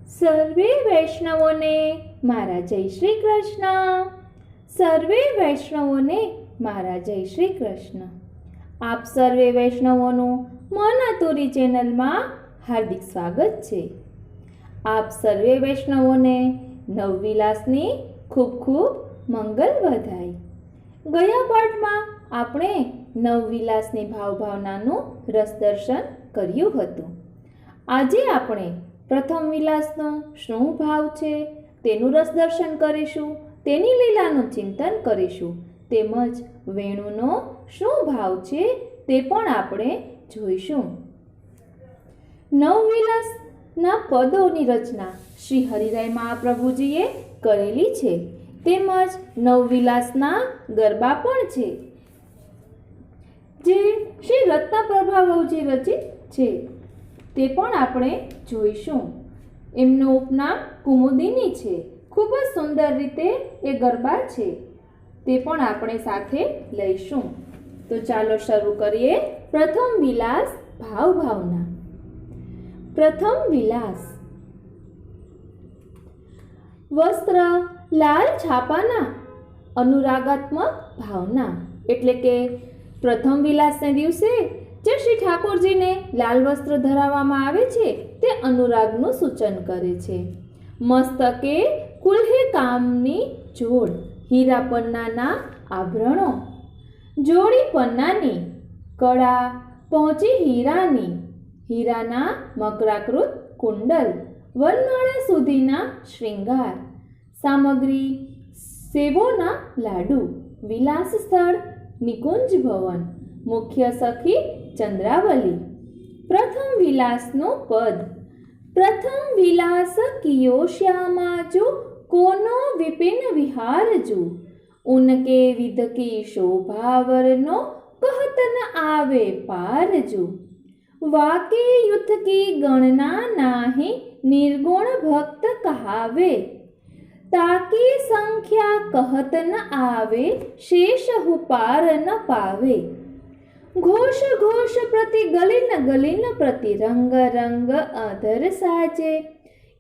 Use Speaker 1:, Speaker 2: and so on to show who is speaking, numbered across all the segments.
Speaker 1: સર્વે વૈષ્ણવોને મારા જય શ્રી કૃષ્ણ. સર્વે વૈષ્ણવોને મારા જય શ્રી કૃષ્ણ. આપ સર્વે વૈષ્ણવોનું મન આતુરી ચેનલમાં હાર્દિક સ્વાગત છે. આપ સર્વે વૈષ્ણવોને નવવિલાસની ખૂબ ખૂબ મંગલ વધાય. ગયા પાઠમાં આપણે નવવિલાસની ભાવભાવનાનું રસદર્શન કર્યું હતું. આજે આપણે પ્રથમ વિલાસનો શું ભાવ છે તેનું રસદર્શન કરીશું, તેની લીલાનું ચિંતન કરીશું, તેમજ વેણુનો શું ભાવ છે તે પણ આપણે જોઈશું. નવવિલાસના પદોની રચના શ્રી હરિરાય મહાપ્રભુજીએ કરેલી છે, તેમજ નવવિલાસના ગરબા પણ છે જે શ્રી રત્નપ્રભાવજી રચિત છે, તે પણ આપણે જોઈશું. એમનું ઉપનામ કુમુદિની છે. ખૂબ જ સુંદર રીતે એ ગરબા છે, તે પણ આપણે સાથે લઈશું. તો ચાલો શરૂ કરીએ. પ્રથમ વિલાસ ભાવભાવના. પ્રથમ વિલાસ. વસ્ત્ર લાલ છાપાના અનુરાગાત્મક ભાવના, એટલે કે પ્રથમ વિલાસને દિવસે જે શ્રી ઠાકોરજીને લાલ વસ્ત્ર ધરાવવામાં આવે છે તે અનુરાગનું સૂચન કરે છે. મસ્તકે કુલ્હે કામની જોડ, હીરા પન્નાના આભરણો, જોડી પન્નાની, કળા પહોંચી હીરાની, હીરાના મકરાકૃત કુંડલ, વનમાળા સુધીના શ્રૃંગાર, સામગ્રી સેવોના લાડુ, વિલાસ સ્થળ નિકુંજ ભવન, મુખ્ય સખી ચંદ્રાવલી. પ્રથમ વિલાસનું પદ. પ્રથમ વિલાસ કિયો શ્યામાજુ, કોનો વિપિન વિહારજુ, ઉનકે વિધ કી શોભાવરનો, કહત ન આવે પારજુ. વાકે યુથ કી ગણના નાહી, નિર્ગુણ ભક્ત કહાવે, તાકી સંખ્યા કહત ન આવે, શેષ હુ પાર ન પાવે. ઘોષ ઘોષ પ્રતિ ગલિન ગલિન પ્રતિ રંગ રંગ અધર સાજે,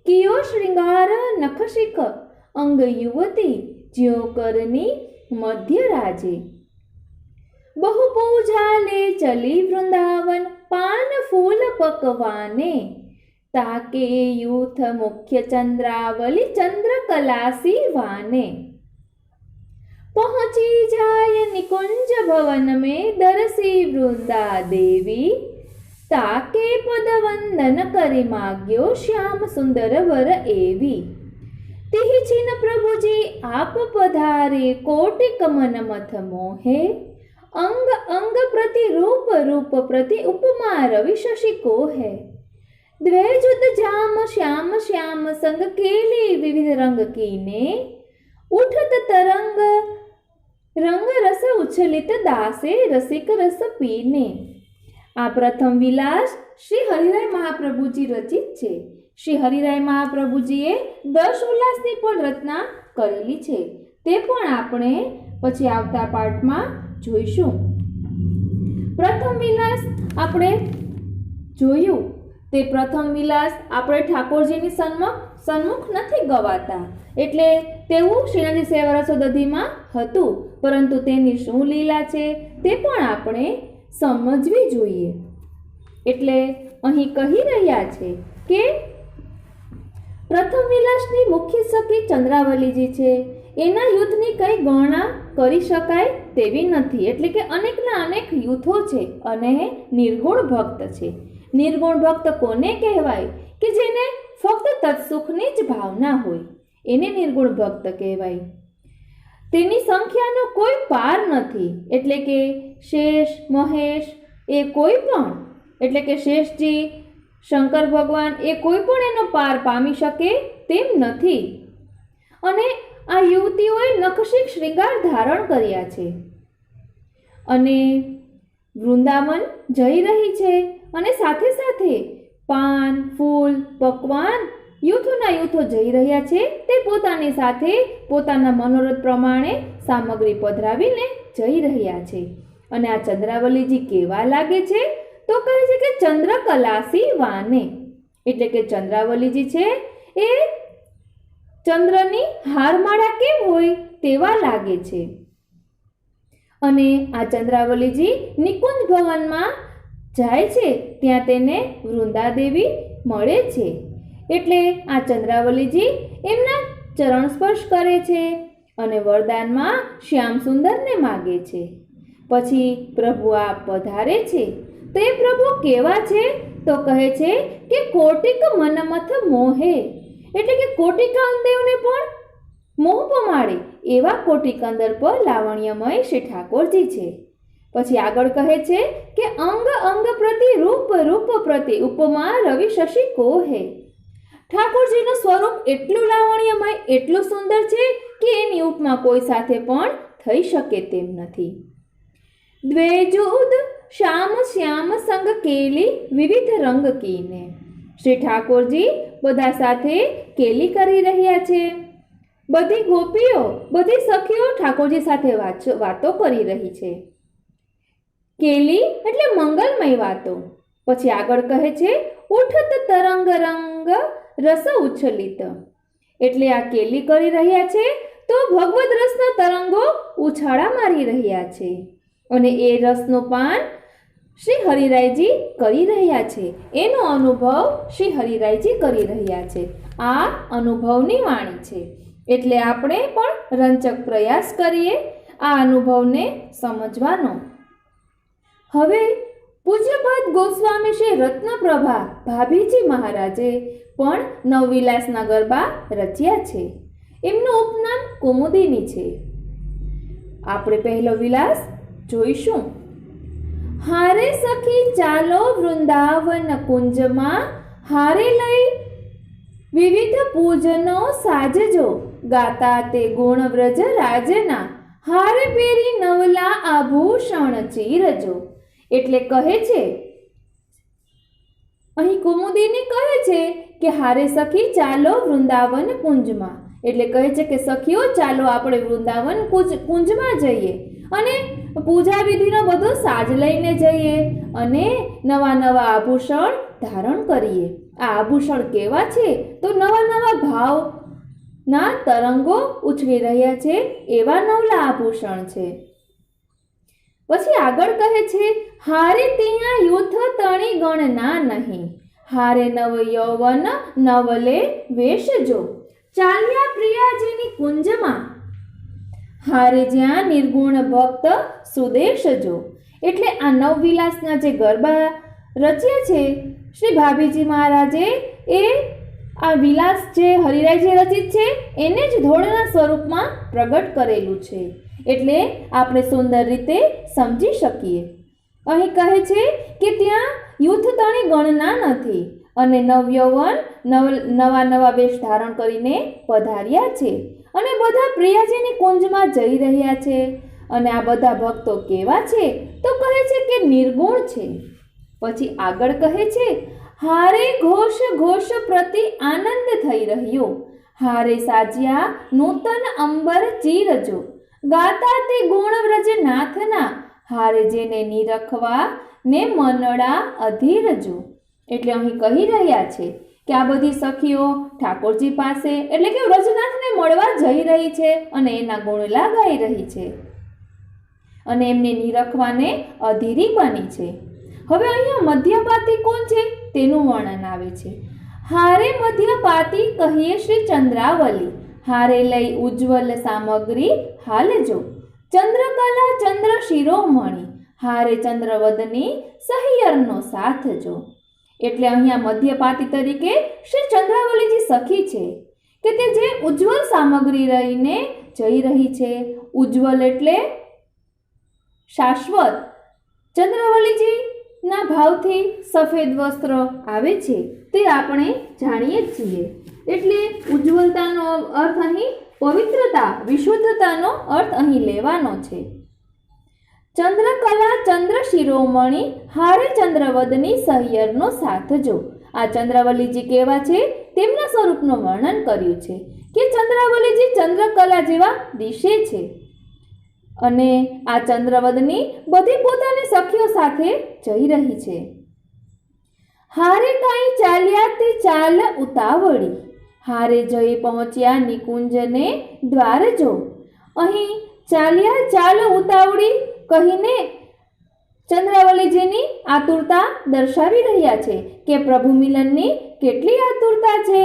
Speaker 1: કિયો શ્રૃંગાર નખશિખ, અંગ યુવતી જ્યો કરની મધ્ય રાજે. બહુ પૂજાલે ચલી વૃંદાવન, પાન ફૂલ પકવાને, તાકે યુથ મુખ્ય ચંદ્રાવલી, ચંદ્રકલાસી વાને. પહોંચી જાય નિકુંજ ભવન में, દરસી વૃંદા દેવી, તાકે પદ વંદન કરી માગ્યો, શ્યામ સુંદર વર એવી. તિહિ છીન પ્રભુજી આપ પધારે, કોટિક મન મથ મોહે, અંગ અંગ પ્રતિ રૂપ રૂપ પ્રતિ ઉપમા રવિ શશि કોહે. દ્વૈજુત જામ શ્યામ શ્યામ સંગ, કેલી વિવિધ રંગ कीने, ઉઠત તરંગ રંગ રસ ઉછલિત દાસે, રસિક રસ પીને. આ પ્રથમ વિલાસ શ્રી હરિરાય મહાપ્રભુજી રચિત છે. શ્રી હરિરાય મહાપ્રભુજીએ 10 વિલાસની પણ રચના કરેલી છે, તે પણ આપણે પછી આવતા પાઠમાં જોઈશું. પ્રથમ વિલાસ આપણે જોયું તે પ્રથમ વિલાસ આપણે ઠાકોરજીની સન્મુખ નથી ગવાતા, એટલે તેવું શ્રીનાથજી સેવા રસોદધીમાં હતું, પરંતુ તેની શું લીલા છે તે પણ આપણે સમજવી જોઈએ. એટલે અહીં કહી રહ્યા છે કે પ્રથમ વિલાસની મુખ્ય સખી ચંદ્રાવલીજી છે, એના યુથની કંઈ ગણના કરી શકાય તેવી નથી. એટલે કે અનેકના અનેક યુથો છે અને નિર્ગુણ ભક્ત છે. નિર્ગુણ ભક્ત કોને કહેવાય? કે જેને ફક્ત તત્સુખની જ ભાવના હોય, એને નિર્ગુણ ભક્ત કહેવાય. તેની સંખ્યાનો કોઈ પાર નથી. એટલે કે શેષ મહેશ એ કોઈ પણ, એટલે કે શેષજી શંકર ભગવાન એ કોઈ પણ એનો પાર પામી શકે તેમ નથી. અને આ યુવતીઓએ નખશિખ શ્રૃંગાર ધારણ કર્યા છે અને વૃંદાવન જઈ રહી છે, અને સાથે સાથે પાન ફૂલ પકવાન યુથોના યુથો જઈ રહ્યા છે. તે પોતાની સાથે પોતાના મનોરથ પ્રમાણે સામગ્રી પધરાવીને જઈ રહ્યા છે. અને આ ચંદ્રાવલીજી કેવા લાગે છે? તો કહે છે કે ચંદ્રકલાસી વાને, એટલે કે ચંદ્રાવલીજી છે એ ચંદ્રની હારમાળા કેમ હોય તેવા લાગે છે. અને આ ચંદ્રાવલીજી નિકુંજ ભવનમાં જાય છે ત્યાં તેને વૃંદાદેવી મળે છે. એટલે આ ચંદ્રાવલીજી એમના ચરણ સ્પર્શ કરે છે અને વરદાનમાં શ્યામ સુંદરને માગે છે. પછી પ્રભુ આ પધારે છે. તો એ પ્રભુ કેવા છે તો કહે છે કે કોટિક મનમથ મોહે, એટલે કે કોટિકાંદેવને પણ મોહ પમાડે એવા કોટિકંદર પર લાવણ્યમય શ્રી ઠાકોરજી છે. પછી આગળ કહે છે કે અંગ અંગ પ્રતિ રૂપ રૂપ પ્રતિ ઉપમા રવિ શશી કોહે. ઠાકોરજીનું સ્વરૂપ એટલું લાવણ્યમય, એટલું સુંદર છે કે એની ઉપમા કોઈ સાથે પણ થઈ શકે તેમ નથી. દ્વેજુદ શ્યામ શ્યામ સંગ કેલી વિવિધ રંગ કીને. શ્રી ઠાકોરજી બધા સાથે કેલી કરી રહ્યા છે. બધી ગોપીઓ, બધી સખીઓ ઠાકોરજી સાથે વાતો કરી રહી છે. કેલી એટલે મંગલમય વાતો. પછી આગળ કહે છે ઉઠત તરંગ રંગ રસ ઉછલિત, એટલે આ કેલી કરી રહ્યા છે તો ભગવદ રસના તરંગો ઉછાળા મારી રહ્યા છે અને એ રસનું પાન શ્રી હરિરાયજી કરી રહ્યા છે. એનો અનુભવ શ્રી હરિરાયજી કરી રહ્યા છે. આ અનુભવની વાણી છે. એટલે આપણે પણ રંચક પ્રયાસ કરીએ આ અનુભવને સમજવાનો. હવે પૂજ્યપાદ ગોસ્વામી શ્રી રત્નપ્રભા ભાભીજી મહારાજે પણ નવવિલાસના ગરબા રચ્યા છે. એમનું ઉપનામ કુમુદિની છે. આપણે પહેલો વિલાસ જોઈશું. હારે સખી ચાલો વૃંદાવન કુંજમાં, હારે લઈ વિવિધ પૂજનો સાજજો, ગાતા તે ગુણ વ્રજ રાજના, હારે પહેરી નવલા આભૂષણ ચીરજો. એટલે કહે છે, અહીં કુમુદિની કહે છે કે હારે સખી ચાલો વૃંદાવન કુંજમાં, એટલે કહે છે કે સખીઓ ચાલો આપણે વૃંદાવન કુંજમાં જઈએ અને પૂજા વિધિનો બધો સાજ લઈને જઈએ અને નવા નવા આભૂષણ ધારણ કરીએ. આ આભૂષણ કેવા છે તો નવા નવા ભાવના તરંગો ઉછળી રહ્યા છે એવા નવલા આભૂષણ છે. પછી આગળ કહે છે હારે ત્યાં યુથ તણી ગણના નહીં, હારે નવ યૌવન નવલે વેશજો, ચાલ્યા પ્રિયાજીની કુંજમાં, હારે જ્યાં નિર્ગુણ ભક્ત સુદેશજો. એટલે આ નવવિલાસના જે ગરબા રચ્યા છે શ્રી ભાભીજી મહારાજે, એ આ વિલાસ જે હરિરાયજી રચિત છે એને જ ધોળના સ્વરૂપમાં પ્રગટ કરેલું છે. એટલે આપણે સુંદર રીતે સમજી શકીએ. અહીં કહે છે કે ત્યાં યુથ તણી ગણના નથી અને નવયૌવન નવા નવા વેશ ધારણ કરીને પધાર્યા છે અને બધા પ્રિયાજીની કુંજમાં જઈ રહ્યા છે. અને આ બધા ભક્તો કેવા છે તો કહે છે કે નિર્ગુણ છે. પછી આગળ કહે છે હારે ઘોષ ઘોષ પ્રતિ આનંદ થઈ રહ્યો, હારે સાજ્યા નૂતન અંબર ચીરજો, ગાતા તે ગુણ વ્રજ નાથના, હારે જેને નિરખવા ને મનડા અધીરજો. એટલે અહીં કહી રહ્યા છે કે આ બધી સખીઓ ઠાકોરજી પાસે એટલે કે વ્રજનાથને મળવા જઈ રહી છે અને એના ગુણલા ગાઈ રહી છે અને એમને નિરખવાને અધીરી બની છે. હવે અહીંયા મધ્યપાતી કોણ છે તેનું વર્ણન આવે છે. હારે મધ્યપાતી કહીએ શ્રી ચંદ્રાવલી, હારે લઈ ઉજ્જવલ સામગ્રી હાલજો, ચંદ્રકલા ચંદ્ર શિરોમણી, હારે ચંદ્રવદની સહિયરનો સાથજો. એટલે અહીંયા મધ્યપાતી તરીકે શ્રી ચંદ્રાવલીજી સખી છે કે તે જે ઉજ્જવલ સામગ્રી લઈને જઈ રહી છે. ઉજ્જવલ એટલે શાશ્વત. ચંદ્રાવલીજી ના ભાવથી સફેદ વસ્ત્ર આવે છે તે આપણે જાણીએ જ છીએ. એટલે ઉજ્જવલતાનો અર્થ અહીં પવિત્રતા, વિશુદ્ધતાનો અર્થ અહીં લેવાનો છે. ચંદ્રકલા ચંદ્ર શિરોમણી, હારે ચંદ્રવદની સહિયરનો સાથજો. આ ચંદ્રાવલીજી કેવા છે તેમના સ્વરૂપનું વર્ણન કર્યું છે કે ચંદ્રાવલીજી ચંદ્રકલા જેવા દિશે છે અને આ ચંદ્રવદની બધી પોતાની સખીઓ સાથે જઈ રહી છે. હારે કાંઈ ચાલ્યા તે ચાલ ઉતાવળી, હારે જઈ પહોંચ્યા નિકુંજને દ્વાર જો. અહીં ચાલ્યા ચાલો ઉતાવળી કહીને ચંદ્રાવલીજીની આતુરતા દર્શાવી રહ્યા છે કે પ્રભુ મિલનની કેટલી આતુરતા છે.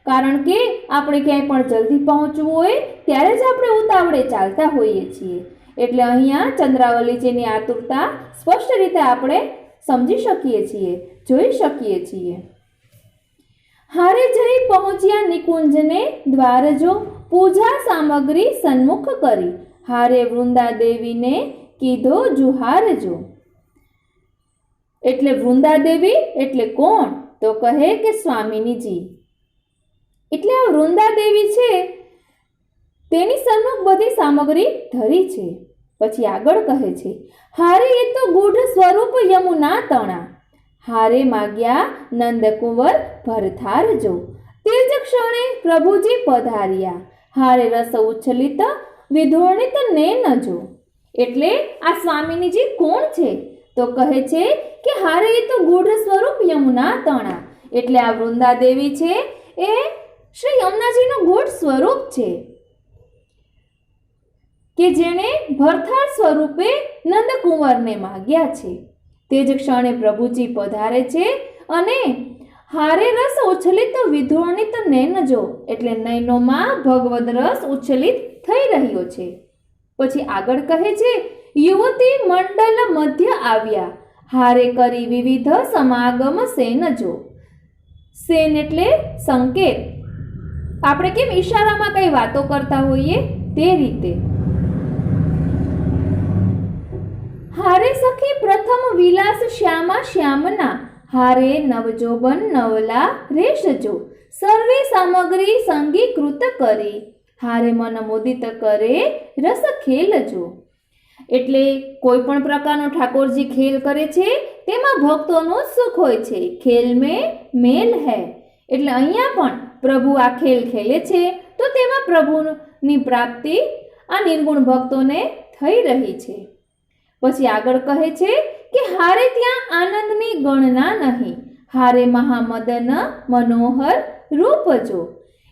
Speaker 1: કારણ કે આપણે ક્યાંય પણ જલ્દી પહોંચવું હોય ત્યારે જ આપણે ઉતાવળે ચાલતા હોઈએ છીએ. એટલે અહીંયા ચંદ્રાવલીજીની આતુરતા સ્પષ્ટ રીતે આપણે સમજી શકીએ છીએ, જોઈ શકીએ છીએ. હારે જઈ પહોંચ્યા નિકુંજને દ્વાર જો, પૂજા સામગ્રી સન્મુખ કરી, હારે વૃંદા દેવીને કીધો જુહાર જો. એટલે વૃંદા દેવી એટલે કોણ? તો કહે કે સ્વામિનીજી. એટલે આ વૃંદા દેવી છે તેની સન્મુખ બધી સામગ્રી ધરી છે. પછી આગળ કહે છે, હારે એ તો ગૂઢ સ્વરૂપ યમુના તણા, હારે માગ્યા નંદકુંવર ભરથાર જો. તે જ ક્ષણે પ્રભુજી પધાર્યા, હારે રસ ઉચ્છલિત વિધોણિત નૈન જો. એટલે આ સ્વામિનીજી કોણ છે? તો કહે છે કે હારે એ તો ગૂઢ સ્વરૂપ યમુના તણા. એટલે આ વૃંદા દેવી છે એ શ્રી યમુનાજીનું ગૂઢ સ્વરૂપ છે કે જેણે ભરથાર સ્વરૂપે નંદકુંવરને માગ્યા છે. તે જ ક્ષણે પ્રભુજી પધારે છે અને હારે રસ ઉચ્છલિત વિધોણિત નૈન જો. એટલે નૈનોમાં ભગવદ રસ ઉચ્છલિત થઈ રહ્યો છે. પછી આગળ કહે છે, યુવતી મંડલ મધ્ય આવ્યા, હારે કરી વિવિધ સમાગમ સેન જો. સેન એટલે સંકેત. આપણે કેમ ઈશારામાં કઈ વાતો કરતા હોઈએ તે રીતે. હારે સખી પ્રથમ વિલાસ શ્યામા શ્યામના, હારે નવજોબન નવલા રેશજો. સર્વે સામગ્રી સંગીકૃત કરી, હારે મન મોદિત કરે રસ ખેલજો. એટલે કોઈ પણ પ્રકારનો ઠાકોરજી ખેલ કરે છે તેમાં ભક્તોનું સુખ હોય છે. ખેલ મેં મેલ હૈ. એટલે અહીંયા પણ પ્રભુ આ ખેલ ખેલે છે તો તેમાં પ્રભુની પ્રાપ્તિ આ નિર્ગુણ ભક્તોને થઈ રહી છે. પછી આગળ કહે છે કે હારે ત્યાં આનંદની ગણના નહીં, હારે મહામદન મનોહર રૂપ જો.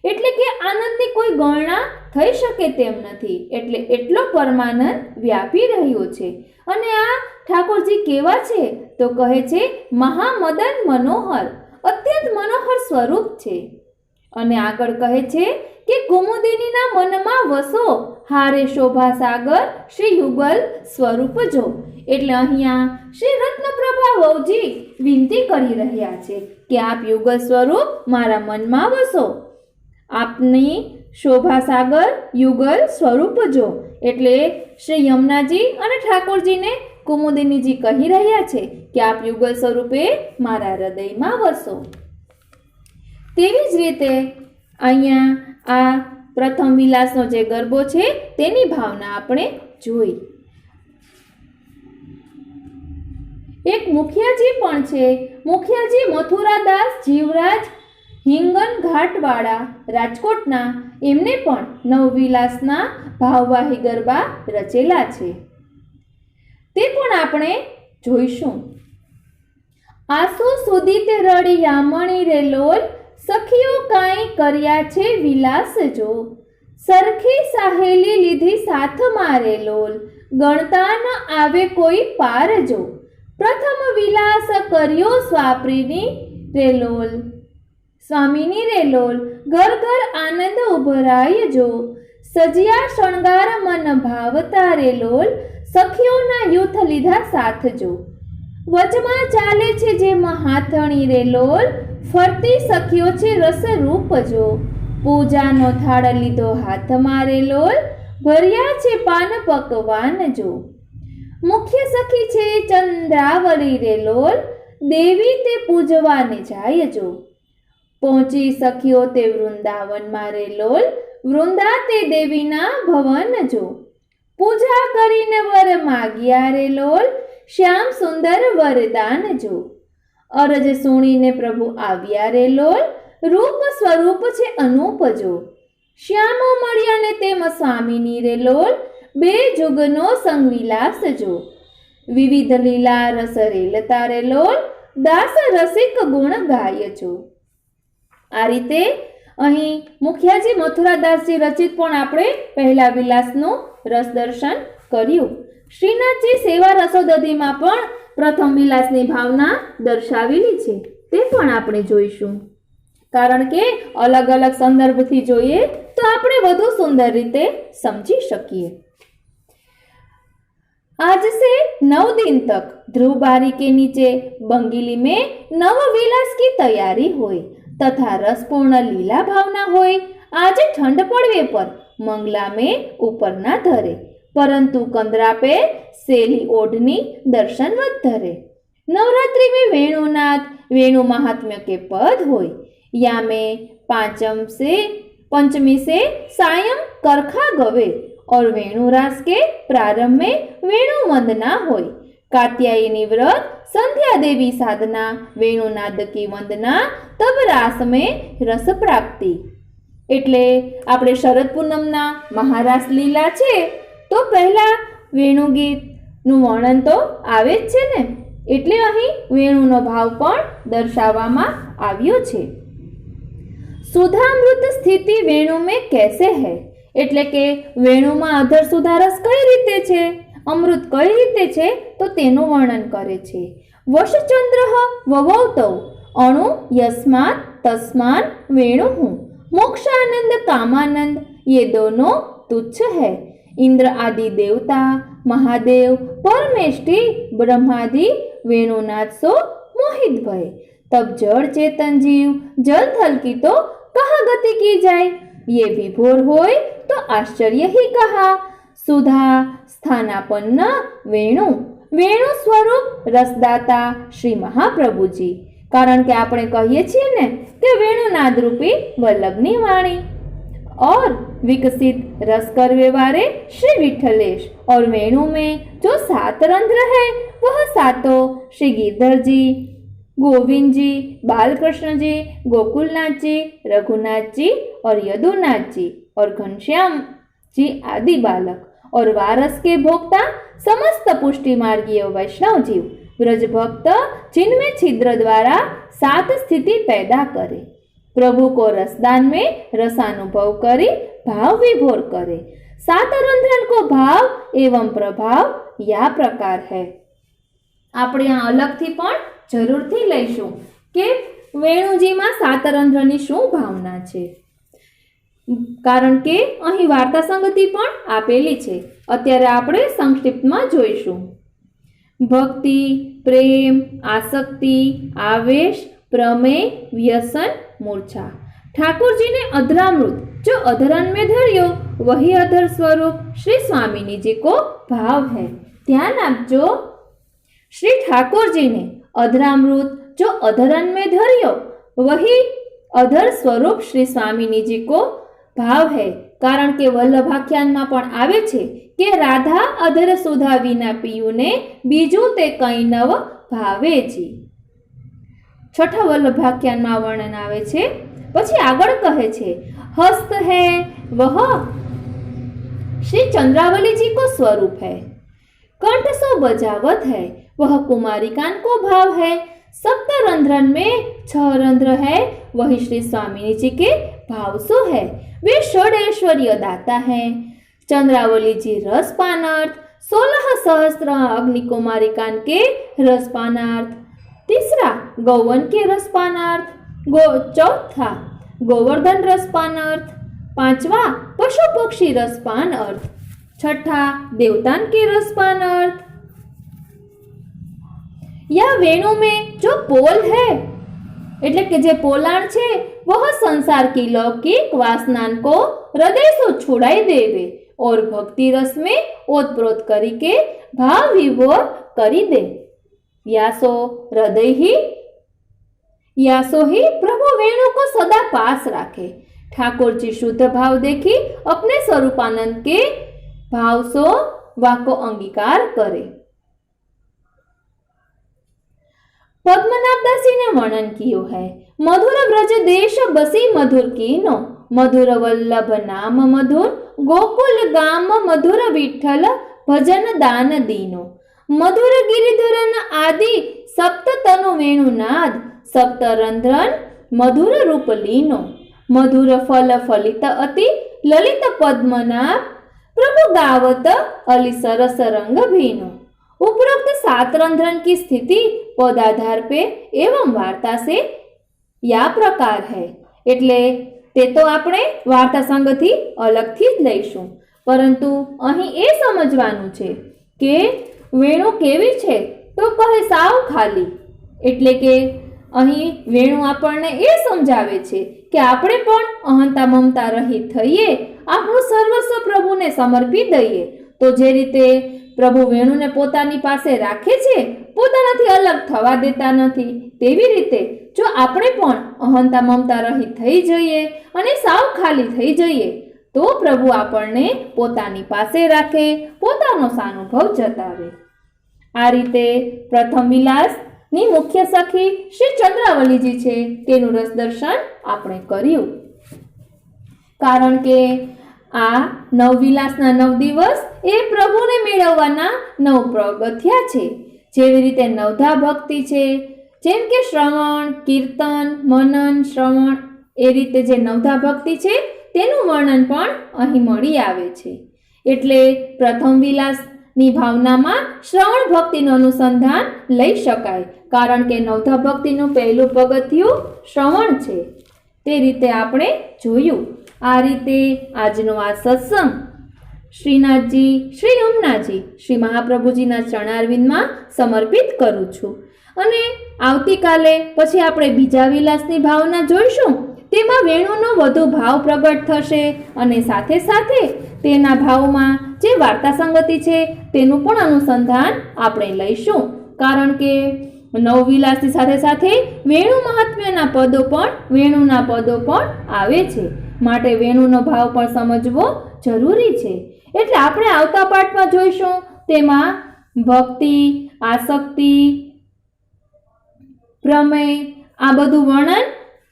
Speaker 1: એટલે કે આનંદની કોઈ ગણના થઈ શકે તેમ નથી. એટલે એટલો પરમાનંદ વ્યાપી રહ્યો છે. અને આ ઠાકોરજી કેવા છે? તો કહે છે મહામદન મનોહર, અત્યંત મનોહર સ્વરૂપ છે. અને આગળ કહે છે કે કુમુદિનીના મનમાં વસો, હારે શોભા સાગર શ્રી યુગલ સ્વરૂપ જો. એટલે અહીંયા શ્રી રત્નપ્રભા વહુજી વિનંતી કરી રહ્યા છે કે આપ યુગલ સ્વરૂપ મારા મનમાં વસો, આપની શોભા સાગર યુગલ સ્વરૂપ જો. એટલે શ્રી યમુનાજી અને ઠાકોરજીને કુમુદિનીજી કહી રહ્યા છે કે આપ યુગલ સ્વરૂપે મારા હૃદયમાં વસો. તેવી જ રીતે અહીંયા આ પ્રથમ વિલાસનો જે ગરબો છે તેની ભાવના આપણે જોઈ. એક મુખિયાજી પણ છે. મુખિયાજી મથુરાદાસ જીવરાજ હિંગન ઘાટવાળા રાજકોટના, એમને પણ નવવિલાસના ભાવવાહી ગરબા રચેલા છે. તે પણ આપણે જોઈશું. આસુ સુધી તે રડી યામણી રે લોલ, સખીઓ કાંઈ કર્યા છે વિલાસ જો. સરખી સાહેલી લીધી સાથ મારે લોલ, ગણતા ન આવે કોઈ પાર જો. પ્રથમ વિલાસ કર્યો સ્વાપરીની રે લોલ, સ્વામીની રે લોલ, ઘર ઘર આનંદ ઉભરાય જો. સજ્યા શણગાર મન ભાવતા રે લોલ, સખીઓના યુથ લીધા સાથ જો. વચમાં ચાલે છે જે હાથણી રે લોલ, ફરતી સખીઓ છે રસ રૂપ જો. પૂજાનો થાળ લીધો હાથમાં રે લોલ, ભર્યા છે પાન પકવાન જો. મુખ્ય સખી છે ચંદ્રાવલી રે લોલ, દેવી તે પૂજવાને જાય જો. પહોંચી સખીઓ તે વૃંદાવનમાં રે લોલ, વૃંદા તે દેવીના ભવન જો. પૂજા કરીને વર માગ્યા રે લોલ, શ્યામ સુંદર વરદાન જો. અરજ સુણીને પ્રભુ આવ્યા રે લોલ, રૂપ સ્વરૂપ છે અનુપ જો. શ્યામો મળ્યા ને તેમ સ્વામીની રે લોલ, બે જુગનો સંગવિલાસ જો. વિવિધ લીલા રસ રેલતા રે લોલ, દાસ રસિક ગુણ ગાય જો. આ રીતે અહીં મુખિયાજી મથુરાદાસજી રચિત પણ આપણે પહેલા વિલાસનું રસ દર્શન કર્યું. શ્રીનાથજી સેવા રસોદધીમાં પણ પ્રથમ વિલાસની ભાવના દર્શાવેલી છે, તે પણ આપણે જોઈશું. કારણ કે અલગ અલગ સંદર્ભથી જોઈએ તો આપણે વધુ સુંદર રીતે સમજી શકીએ. आज से 9 दिन तक ध्रुव बारी के नीचे बंगीली में नव विलास की तैयारी होई तथा रसपूर्ण लीला भावना होई. आज ठंड पड़वे पर मंगला में ऊपर ना धरे, परंतु कंदरा पे सेली ओढ़नी दर्शनवत धरे. नवरात्रि में वेणुनाथ वेणु महात्म्य के पद होई. या में पंचमी से सायं करखा गवे और वेणु रास के प्रारंभ में वेणु वंदना होय. कात्यायनी व्रत संध्या देवी साधना वेणुनाद की वंदना तब रास में रस प्राप्ति. એટલે આપણે શરદ પૂનમના મહારાસ લીલા છે તો પહેલા વેણુ ગીતનું વર્ણન તો આવે જ છે ને, એટલે અહીં વેણુનો ભાવ પણ દર્શાવવામાં આવ્યો છે. સુધામૃત સ્થિતિ વેણુ में कैसे है, એટલે કે વેણુમાં અધર સુધારસ કઈ રીતે છે, અમૃત કઈ રીતે છે તો તેનું વર્ણન કરે છે. વશચંદ્ર વવૌતૌ અણુ યસ્માત તસ્માન વેणु मोक्षानंद कामानंद ये दोनों तुच्छ है. इंद्र आदि देवता महादेव परमेष्टि ब्रह्मादि वेणुनाथ सो मोहित भय. तब जड़ चेतन जीव जल थल की तो कहाँ गति की जाए. ये विभोर होय तो आश्चर्य ही कहा. सुधा स्थानापन्न वेणु वेणु स्वरूप रसदाता श्री महाप्रभु जी. कारण के આપણે કહીએ છીએ ને કે વેણુનાદ રૂપી વલ્લભની વાણી. और विकसित रस करवे वाले श्री विठलेश. और वेणु में जो 7 रंध्र है वह सातों श्री गिरधर जी, गोविंद जी, बालकृष्ण जी, गोकुलनाथ जी, रघुनाथ जी और यदुनाथ जी और घनश्याम जी आदि बालक. और वारस के भोक्ता समस्त पुष्टि मार्गीय वैष्णव जीव ब्रज भक्त जिनमें छिद्र द्वारा 7 स्थिति पैदा करे. प्रभु को रसदान में रसानुभव करे भाव विभोर करे. 7 रंध्रन को भाव एवं प्रभाव या प्रकार है. આપણે આ અલગથી પણ જરૂરથી લઈશું કે વેણુજીમાં 7 રંધ્રની શું ભાવના છે, કારણ કે અહીં વાર્તા સંગતિ પણ આપેલી છે. અત્યારે આપણે સંક્ષિપ્તમાં જોઈશું. भक्ति, प्रेम, आसक्ति, आवेश, प्रमेय, व्यसन, मूर्छा. ठाकुर जी ने अधरामृत जो अधरन में धरियो वही अधर स्वरूप श्री स्वामिनी जी को भाव है. ध्यान आपजो, श्री ठाकुर जी ने अधरामृत जो अधरन में धरियो वही अधर स्वरूप श्री स्वामिनी जी को भाव है. कारण के वल्लभाख्यान में पण आवे छे કે રાધા અધર સુધા વિના પીયુને બીજું તે કઈ નવ ભાવે જી. છઠ્ઠા વલ્લભાખ્યાનમાં વર્ણન આવે છે. પછી આગળ કહે છે હસ્ત હૈ વહ श्री चंद्रावली जी को स्वरूप है. कंठ सो बजावत है वह कुमारिकान को भाव है. सप्त रंध्रन में 6 रंध्र है वही श्री स्वामिनी जी के भाव सो है. वे षड दाता है. चंद्रावली जी रसपानार्थ, 16 सहस्त्र अग्नि कुमारिकान के रसपानार्थ. तीसरा गौवन के रसपानार्थ. चौथा गोवर्धन रसपानार्थ. 5वां पशु पक्षी रसपान अर्थ. 6ठा देवतान के रसपान अर्थ. या वेणु में जो पोल है એટલે કે જે પોલાણ છે वह संसार की लौकिक वासनान को हृदय से छुड़ाई देवे और भक्ति रस में ओतप्रोत करी के भाव विभोर करी दे. यासो हृदय ही यासो ही प्रभु वेणु को सदा पास राखे. ठाकुर जी शुद्ध भाव देखी अपने स्वरूपानंद के भाव सो वाको अंगीकार करे. पद्मनाभ दासी ने वर्णन कियो है. मधुर ब्रज देश बसी मधुर कीनो. मधुर वल्लभ नाम मधुर गोकुल गाम मधुर विठ्ठल भजन दान दीनो. मधुर गिरिधरन आदि सप्त तनु वेणुनाद सप्त रंध्रन मधुर रूप लीनो. मधुर फल फलित अति ललित पद्मनाभ प्रभु गावत अली सरस रंग भीनो। उपरोक्त 7 रंध्रन की स्थिति पदाधार पे एवं वार्ता से या प्रकार है। एटले ते तो आपणे वार्ता संगथी अलगथी ज लईशुं, परंतु અહીં એ સમજવાનું છે કે વેણુ કેવી છે તો કહે સાવ ખાલી। એટલે કે અહીં વેણુ આપણને એ સમજાવે છે કે આપણે પણ અહંતા મમતા રહિત થઈએ, આપણું સર્વસ્વ પ્રભુને સમર્પી દઈએ। તો જે રીતે પ્રભુ વેણુને પોતાની પાસે રાખે છે, પોતાનાથી અલગ થવા દેતા નથી, તેવી રીતે જો આપણે પણ અહંતા મમતા રહિત થઈ જઈએ અને સાવ ખાલી થઈ જઈએ તો પ્રભુ આપણને પોતાની પાસે રાખે, પોતાનો સાનુભવ જતાવે। આ રીતે પ્રથમ વિલાસની મુખ્ય સખી શ્રી ચંદ્રાવલીજી છે તેનું રસદર્શન આપણે કર્યું। કારણ કે આ નવવિલાસના 9 દિવસ એ પ્રભુને મેળવવાના 9 પગથિયા છે। જેવી રીતે નવધા ભક્તિ છે, જેમ કે શ્રવણ, કીર્તન, મનન, શ્રવણ, એ રીતે જે નવધા ભક્તિ છે તેનું વર્ણન પણ અહીં મળી આવે છે। એટલે પ્રથમ વિલાસની ભાવનામાં શ્રવણ ભક્તિનું અનુસંધાન લઈ શકાય, કારણ કે નવધા ભક્તિનું પહેલું પગથિયું શ્રવણ છે। તે રીતે આપણે જોયું। આ રીતે આજનો આ સત્સંગ શ્રીનાથજી, શ્રી યમુનાજી, શ્રી મહાપ્રભુજીના ચરણારવિંદમાં સમર્પિત કરું છું। અને આવતીકાલે પછી આપણે બીજા વિલાસની ભાવના જોઈશું। તેમાં વેણુનો વધુ ભાવ પ્રગટ થશે અને સાથે સાથે તેના ભાવમાં જે વાર્તા સંગતિ છે તેનું પણ અનુસંધાન આપણે લઈશું। કારણ કે નવવિલાસની સાથે સાથે વેણુ મહાત્મ્યના પદો પણ, વેણુના પદો પણ આવે છે, માટે વેણુનો ભાવ પણ સમજવો જરૂરી છે। એટલે આપણે આવતા પાઠમાં જોઈશું તેમાં ભક્તિ, આસક્તિ, પ્રમેય, આ બધું વર્ણન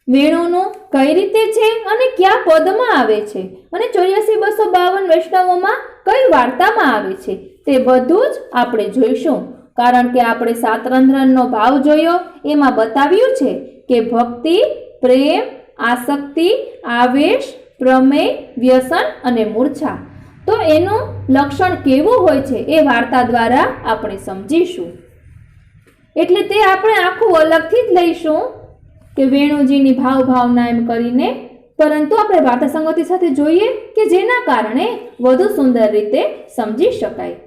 Speaker 1: વેણુનું કઈ રીતે છે અને કયા પદમાં આવે છે અને 84-252 વૈષ્ણવોમાં કઈ વાર્તામાં આવે છે તે બધું જ આપણે જોઈશું। કારણ કે આપણે 7 રંધ્રનનો ભાવ જોયો, એમાં બતાવ્યું છે કે ભક્તિ, પ્રેમ, આસક્તિ, આવેશ, પ્રમેય, વ્યસન અને મૂર્છા, તો એનું લક્ષણ કેવું હોય છે એ વાર્તા દ્વારા આપણે સમજીશું। એટલે તે આપણે આખું અલગથી જ લઈશું કે વેણુજીની ભાવ ભાવના એમ કરીને, પરંતુ આપણે વાર્તા સંગતિ સાથે જોઈએ કે જેના કારણે વધુ સુંદર રીતે સમજી શકાય।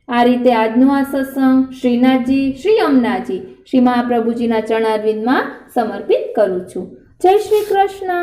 Speaker 1: આ રીતે આજનો આ સત્સંગ શ્રીનાથજી, શ્રી યમુનાજી, શ્રી મહાપ્રભુજીના ચરણારવિંદમાં સમર્પિત કરું છું। જય શ્રી કૃષ્ણ।